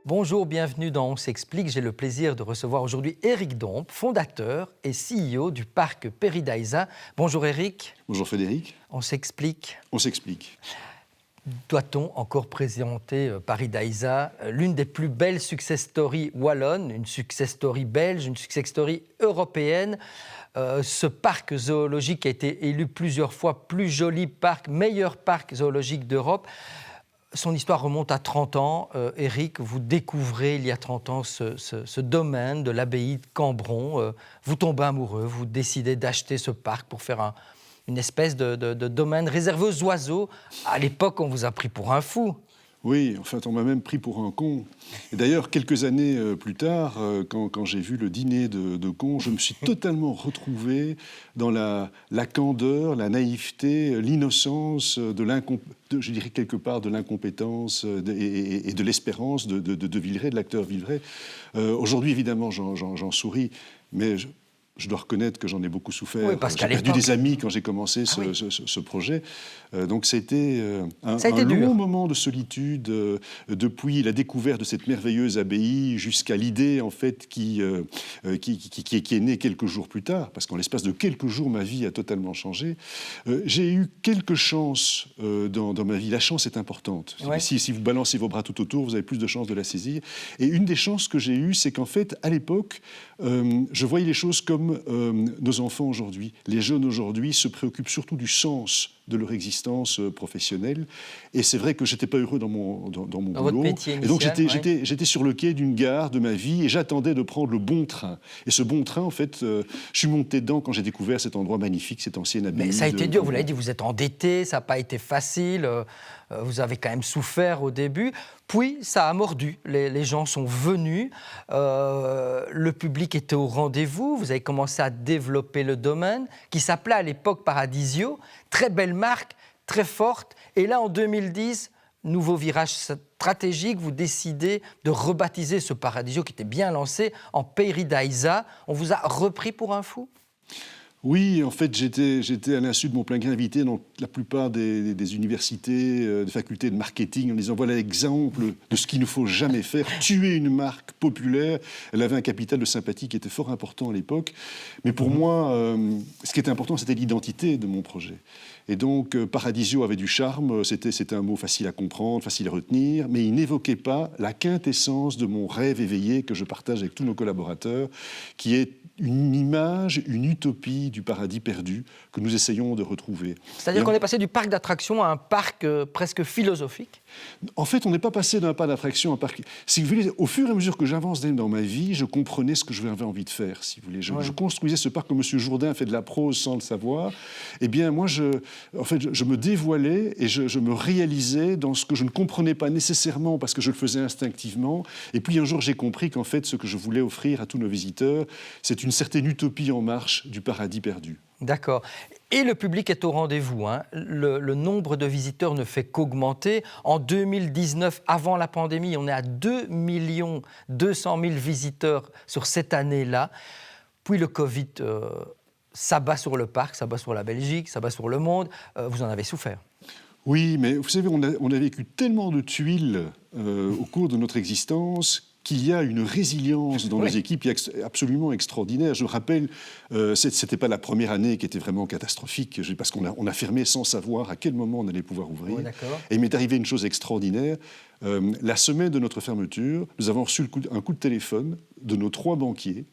Bonjour, bienvenue dans On s'explique. J'ai le plaisir de recevoir aujourd'hui Éric Dompe, fondateur et CEO du parc Paradisa. Bonjour Éric. Bonjour Frédéric. On s'explique. On s'explique. Doit-on encore présenter Paradisa, l'une des plus belles success stories wallonnes, une success story belge, une success story européenne. Ce parc zoologique a été élu plusieurs fois plus joli parc, meilleur parc zoologique d'Europe. Son histoire remonte à 30 ans. Éric, vous découvrez il y a 30 ans ce domaine de l'abbaye de Cambron. Vous tombez amoureux, vous décidez d'acheter ce parc pour faire une espèce de domaine réservé aux oiseaux. À l'époque, on vous a pris pour un fou. Oui, en fait, on m'a même pris pour un con. Et d'ailleurs, quelques années plus tard, quand j'ai vu le dîner de cons, je me suis totalement retrouvé dans la candeur, la naïveté, l'innocence, je dirais quelque part de l'incompétence et de l'espérance de Villeray, de l'acteur Villeray. Aujourd'hui, évidemment, j'en souris, mais je dois reconnaître que j'en ai beaucoup souffert. Oui, parce j'ai perdu des amis quand j'ai commencé ce projet. Donc ça a été un long moment de solitude depuis la découverte de cette merveilleuse abbaye jusqu'à l'idée en fait qui est née quelques jours plus tard, parce qu'en l'espace de quelques jours, ma vie a totalement changé. J'ai eu quelques chances dans ma vie. La chance est importante. Ouais. Si vous balancez vos bras tout autour, vous avez plus de chances de la saisir. Et une des chances que j'ai eues, c'est qu'en fait, à l'époque, je voyais les choses comme nos enfants aujourd'hui. Les jeunes aujourd'hui se préoccupent surtout du sens de leur existence professionnelle. Et c'est vrai que je n'étais pas heureux dans mon boulot. Votre métier initial, et donc j'étais sur le quai d'une gare de ma vie et j'attendais de prendre le bon train. Et ce bon train, en fait, je suis monté dedans quand j'ai découvert cet endroit magnifique, cette ancienne abbaye. Mais ça a été dur, vous l'avez dit, vous êtes endetté, ça n'a pas été facile, vous avez quand même souffert au début. Puis, ça a mordu, les gens sont venus, le public était au rendez-vous, vous avez commencé à développer le domaine, qui s'appelait à l'époque Paradisio, très belle marque, très forte. Et là, en 2010, nouveau virage stratégique, vous décidez de rebaptiser ce Paradisio qui était bien lancé en Paradisa. On vous a repris pour un fou ? Oui, en fait, j'étais à l'insu de mon plein gré invité dans la plupart des universités, des facultés de marketing, en disant voilà l'exemple de ce qu'il ne faut jamais faire, tuer une marque populaire. Elle avait un capital de sympathie qui était fort important à l'époque. Mais pour moi, ce qui était important, c'était l'identité de mon projet. Et donc, Paradisio avait du charme, c'était un mot facile à comprendre, facile à retenir, mais il n'évoquait pas la quintessence de mon rêve éveillé que je partage avec tous nos collaborateurs, qui est une image, une utopie du paradis perdu que nous essayons de retrouver. C'est-à-dire qu'on est passé du parc d'attractions à un parc presque philosophique ? En fait, on n'est pas passé d'un parc d'attraction à un parc... Si vous voulez, au fur et à mesure que j'avance dans ma vie, je comprenais ce que j'avais envie de faire, si vous voulez. Je construisais ce parc comme M. Jourdain fait de la prose sans le savoir. Eh bien, moi, je me dévoilais et je me réalisais dans ce que je ne comprenais pas nécessairement parce que je le faisais instinctivement. Et puis, un jour, j'ai compris qu'en fait, ce que je voulais offrir à tous nos visiteurs, c'est une certaine utopie en marche du paradis perdu. D'accord. Et le public est au rendez-vous. Le nombre de visiteurs ne fait qu'augmenter. En 2019, avant la pandémie, on est à 2 200 000 visiteurs sur cette année-là. Puis le Covid s'abat sur le parc, s'abat sur la Belgique, s'abat sur le monde. Vous en avez souffert. Oui, mais vous savez, on a vécu tellement de tuiles au cours de notre existence qu'il y a une résilience dans nos équipes qui est absolument extraordinaire. Je me rappelle, c'était pas la première année qui était vraiment catastrophique, parce qu'on a fermé sans savoir à quel moment on allait pouvoir ouvrir. Et il m'est arrivé une chose extraordinaire. La semaine de notre fermeture, nous avons reçu un coup de téléphone de nos 3 banquiers.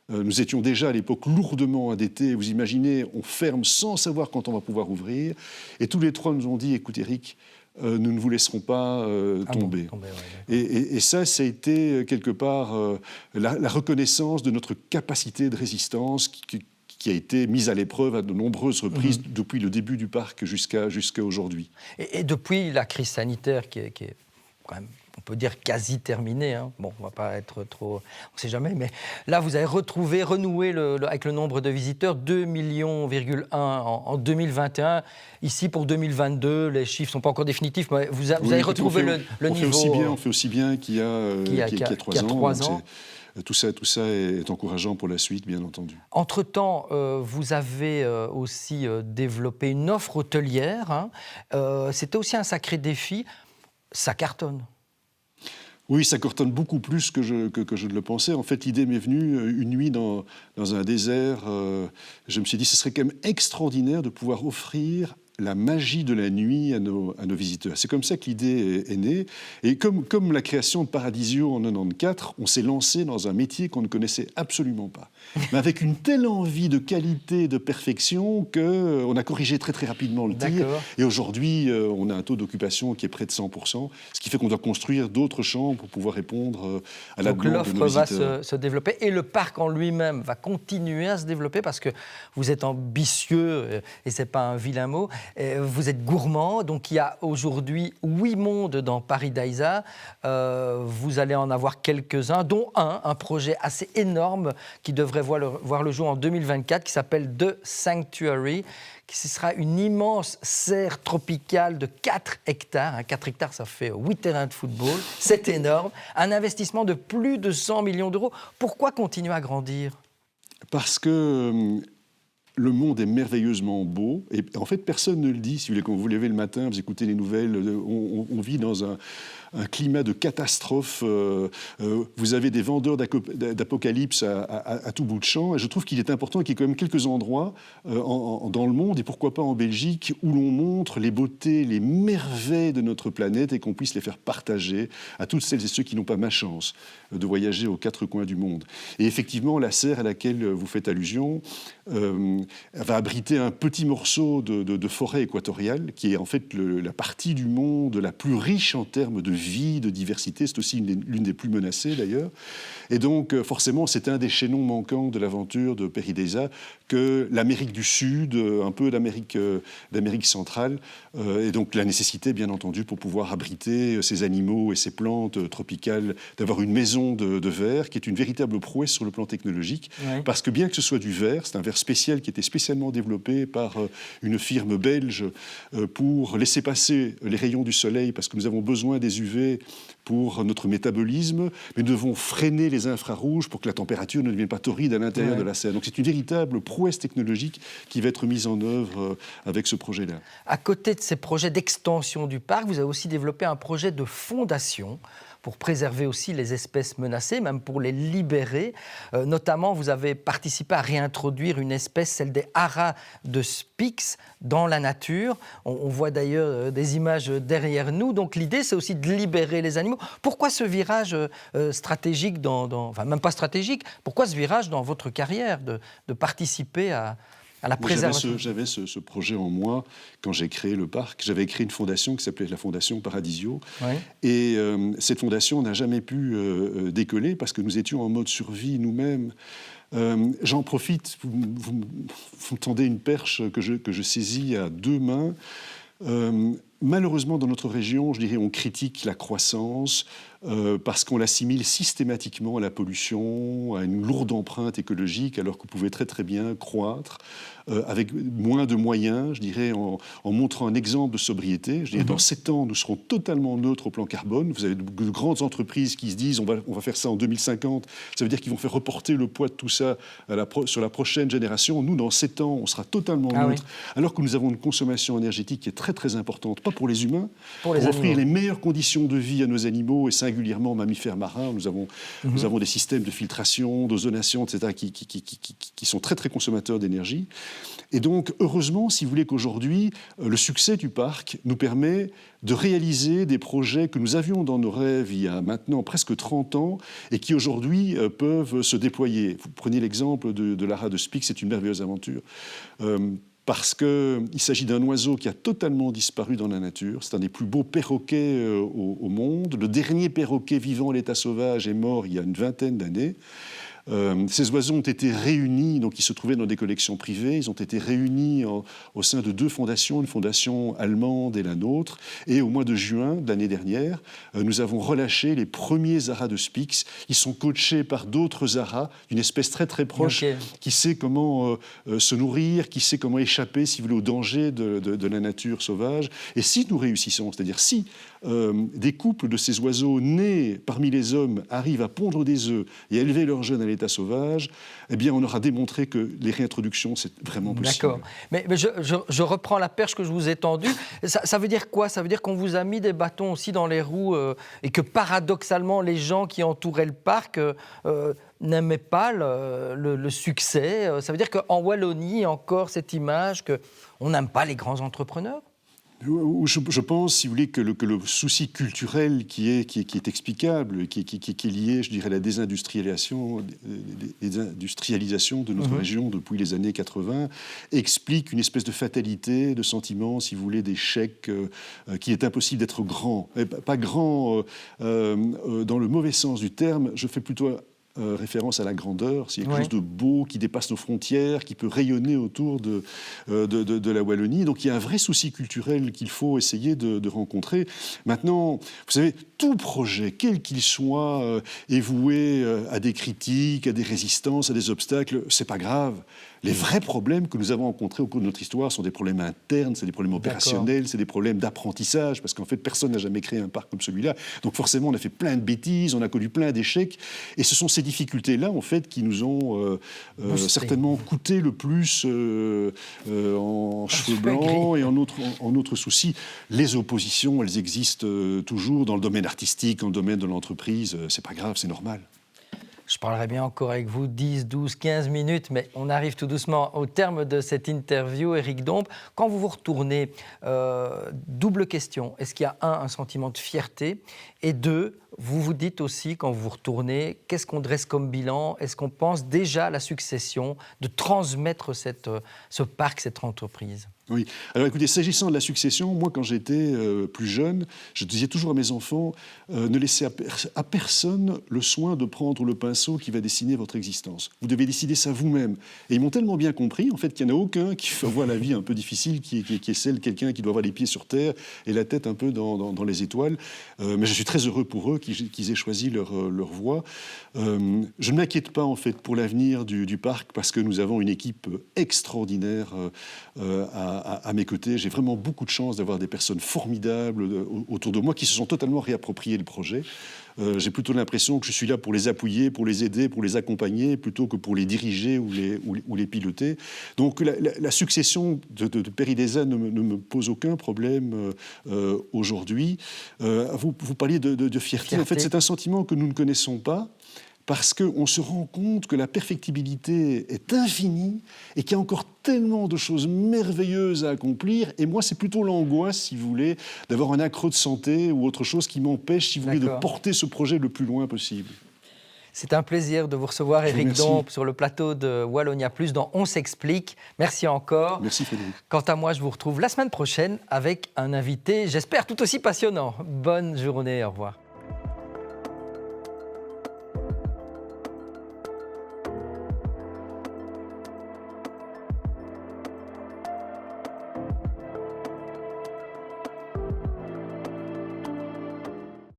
Nous étions déjà à l'époque lourdement endettés. Vous imaginez, on ferme sans savoir quand on va pouvoir ouvrir. Et tous les 3 nous ont dit, écoute Éric, nous ne vous laisserons pas tomber. Et ça a été quelque part la reconnaissance de notre capacité de résistance qui a été mise à l'épreuve à de nombreuses reprises depuis le début du parc jusqu'à aujourd'hui. Et depuis la crise sanitaire qui est quand même, on peut dire, quasi terminée. Bon, on ne va pas être trop... On ne sait jamais, mais là, vous avez renoué avec le nombre de visiteurs, 2,1 millions en 2021. Ici, pour 2022, les chiffres ne sont pas encore définitifs, mais vous avez retrouvé le niveau... On fait aussi bien qu'il y a 3 ans. Tout ça est encourageant pour la suite, bien entendu. Entre-temps, vous avez aussi développé une offre hôtelière. C'était aussi un sacré défi. Ça cartonne. Oui, ça coordonne beaucoup plus que je ne le pensais. En fait, l'idée m'est venue une nuit dans un désert. Je me suis dit, ce serait quand même extraordinaire de pouvoir offrir la magie de la nuit à nos visiteurs. C'est comme ça que l'idée est née. Et comme la création de Paradisio en 94, on s'est lancé dans un métier qu'on ne connaissait absolument pas. Mais avec une telle envie de qualité, de perfection, qu'on a corrigé très très rapidement le tir. Et aujourd'hui, on a un taux d'occupation qui est près de 100%, ce qui fait qu'on doit construire d'autres chambres pour pouvoir répondre à la demande de nos visiteurs. Donc l'offre va se développer et le parc en lui-même va continuer à se développer parce que vous êtes ambitieux, et ce n'est pas un vilain mot. Vous êtes gourmand, donc il y a aujourd'hui 8 mondes dans Paris Daiza. Vous allez en avoir quelques-uns, dont un projet assez énorme qui devrait voir le jour en 2024, qui s'appelle The Sanctuary, qui sera une immense serre tropicale de 4 hectares. 4 hectares, ça fait 8 terrains de football. C'est énorme. Un investissement de plus de 100 millions d'euros. Pourquoi continuer à grandir ? Parce que le monde est merveilleusement beau, et en fait personne ne le dit. Si vous voulez, quand vous vous levez le matin, vous écoutez les nouvelles, on vit dans un climat de catastrophe. Vous avez des vendeurs d'apocalypse à tout bout de champ, et je trouve qu'il est important qu'il y ait quand même quelques endroits dans le monde, et pourquoi pas en Belgique, où l'on montre les beautés, les merveilles de notre planète, et qu'on puisse les faire partager à toutes celles et ceux qui n'ont pas ma chance de voyager aux 4 coins du monde. Et effectivement, la serre à laquelle vous faites allusion va abriter un petit morceau de forêt équatoriale, qui est en fait la partie du monde la plus riche en termes de vie, de diversité. C'est aussi l'une des plus menacées d'ailleurs. Et donc forcément, c'est un des chaînons manquants de l'aventure de Paris Daiza, que l'Amérique du Sud, un peu d'Amérique centrale, et donc la nécessité, bien entendu, pour pouvoir abriter ces animaux et ces plantes tropicales, d'avoir une maison de verre, qui est une véritable prouesse sur le plan technologique, oui. Parce que bien que ce soit du verre, c'est un verre spécial qui était spécialement développé par une firme belge pour laisser passer les rayons du soleil, parce que nous avons besoin des UV pour notre métabolisme, mais nous devons freiner les infrarouges pour que la température ne devienne pas torride à l'intérieur de la serre. Donc c'est une véritable prouesse technologique qui va être mise en œuvre avec ce projet-là. À côté de ces projets d'extension du parc, vous avez aussi développé un projet de fondation pour préserver aussi les espèces menacées, même pour les libérer. Notamment, vous avez participé à réintroduire une espèce, celle des haras de Spix, dans la nature. On voit d'ailleurs des images derrière nous. Donc l'idée, c'est aussi de libérer les animaux. Pourquoi ce virage stratégique, enfin même pas stratégique, pourquoi ce virage dans votre carrière de participer à la préservation? J'avais ce projet en moi quand j'ai créé le parc. J'avais créé une fondation qui s'appelait la Fondation Paradisio. Oui. Et cette fondation n'a jamais pu décoller parce que nous étions en mode survie nous-mêmes. J'en profite, vous me tendez une perche que je saisis à 2 mains. Malheureusement, dans notre région, je dirais, on critique la croissance parce qu'on l'assimile systématiquement à la pollution, à une lourde empreinte écologique, alors qu'on pouvait très très bien croître avec moins de moyens, je dirais, en montrant un exemple de sobriété. Je dirais, dans 7 ans, nous serons totalement neutres au plan carbone. Vous avez de grandes entreprises qui se disent on va faire ça en 2050. Ça veut dire qu'ils vont faire reporter le poids de tout ça sur la prochaine génération. Nous, dans 7 ans, on sera totalement neutres, alors que nous avons une consommation énergétique qui est très très importante, pas pour les humains, pour offrir les meilleures conditions de vie à nos animaux, et singulièrement aux mammifères marins. Nous avons des systèmes de filtration, d'ozonation, etc., qui sont très très consommateurs d'énergie. Et donc, heureusement, si vous voulez, qu'aujourd'hui, le succès du parc nous permet de réaliser des projets que nous avions dans nos rêves il y a maintenant presque 30 ans et qui aujourd'hui peuvent se déployer. Vous prenez l'exemple de l'Ara de Spix, c'est une merveilleuse aventure. Parce qu'il s'agit d'un oiseau qui a totalement disparu dans la nature. C'est un des plus beaux perroquets au monde. Le dernier perroquet vivant à l'état sauvage est mort il y a une 20aine d'années. Ces oiseaux ont été réunis, donc ils se trouvaient dans des collections privées, ils ont été réunis au sein de 2 fondations, une fondation allemande et la nôtre, et au mois de juin de l'année dernière, nous avons relâché les premiers haras de Spix. Ils sont coachés par d'autres haras, d'une espèce très très proche, qui sait comment se nourrir, qui sait comment échapper, si vous voulez, aux dangers de la nature sauvage. Et si nous réussissons, c'est-à-dire si des couples de ces oiseaux nés parmi les hommes arrivent à pondre des œufs et à élever leurs jeunes à l'état sauvage, eh bien, on aura démontré que les réintroductions, c'est vraiment possible. D'accord. Mais je reprends la perche que je vous ai tendue. Ça veut dire quoi? Ça veut dire qu'on vous a mis des bâtons aussi dans les roues et que paradoxalement, les gens qui entouraient le parc n'aimaient pas le succès. Ça veut dire qu'en Wallonie, il y a encore cette image qu'on n'aime pas les grands entrepreneurs? Je pense, si vous voulez, que le souci culturel qui est explicable, qui est lié, je dirais, à la désindustrialisation de notre région depuis les années 80, explique une espèce de fatalité, de sentiment, si vous voulez, d'échec, qui est impossible d'être grand. Pas grand dans le mauvais sens du terme, je fais plutôt référence à la grandeur, c'est quelque chose de beau qui dépasse nos frontières, qui peut rayonner autour de la Wallonie. Donc il y a un vrai souci culturel qu'il faut essayer de rencontrer. Maintenant, vous savez, tout projet, quel qu'il soit, est voué à des critiques, à des résistances, à des obstacles. C'est pas grave. Les vrais problèmes que nous avons rencontrés au cours de notre histoire sont des problèmes internes, c'est des problèmes opérationnels, c'est des problèmes d'apprentissage, parce qu'en fait, personne n'a jamais créé un parc comme celui-là. Donc forcément, on a fait plein de bêtises, on a connu plein d'échecs, et ce sont ces difficultés-là, en fait, qui nous ont certainement coûté le plus en cheveux blancs et en autres soucis. Les oppositions, elles existent toujours dans le domaine artistique, dans le domaine de l'entreprise. C'est pas grave, c'est normal. Je parlerai bien encore avec vous 10, 12, 15 minutes, mais on arrive tout doucement au terme de cette interview. Éric Dompe, quand vous vous retournez, double question. Est-ce qu'il y a un sentiment de fierté? Et deux, vous vous dites aussi, quand vous vous retournez, qu'est-ce qu'on dresse comme bilan? Est-ce qu'on pense déjà à la succession, de transmettre ce parc, cette entreprise? Oui. Alors écoutez, s'agissant de la succession, moi quand j'étais plus jeune, je disais toujours à mes enfants, ne laissez à personne le soin de prendre le pinceau qui va dessiner votre existence. Vous devez décider ça vous-même. Et ils m'ont tellement bien compris, en fait, qu'il n'y en a aucun qui voit la vie un peu difficile, qui est celle de quelqu'un qui doit avoir les pieds sur terre et la tête un peu dans les étoiles. Mais je suis très heureux pour eux qu'ils aient choisi leur voie. Je ne m'inquiète pas, en fait, pour l'avenir du parc, parce que nous avons une équipe extraordinaire à mes côtés. J'ai vraiment beaucoup de chance d'avoir des personnes formidables autour de moi qui se sont totalement réappropriées le projet. J'ai plutôt l'impression que je suis là pour les appuyer, pour les aider, pour les accompagner, plutôt que pour les diriger ou les piloter. Donc la succession de PERIDESA ne me pose aucun problème aujourd'hui. Vous parliez de fierté. En fait, c'est un sentiment que nous ne connaissons pas, parce qu'on se rend compte que la perfectibilité est infinie et qu'il y a encore tellement de choses merveilleuses à accomplir. Et moi, c'est plutôt l'angoisse, si vous voulez, d'avoir un accroc de santé ou autre chose qui m'empêche, si vous voulez, de porter ce projet le plus loin possible. C'est un plaisir de vous recevoir, Éric Dompe, sur le plateau de Wallonia Plus dans On s'explique. Merci encore. Merci Frédéric. Quant à moi, je vous retrouve la semaine prochaine avec un invité, j'espère, tout aussi passionnant. Bonne journée, au revoir.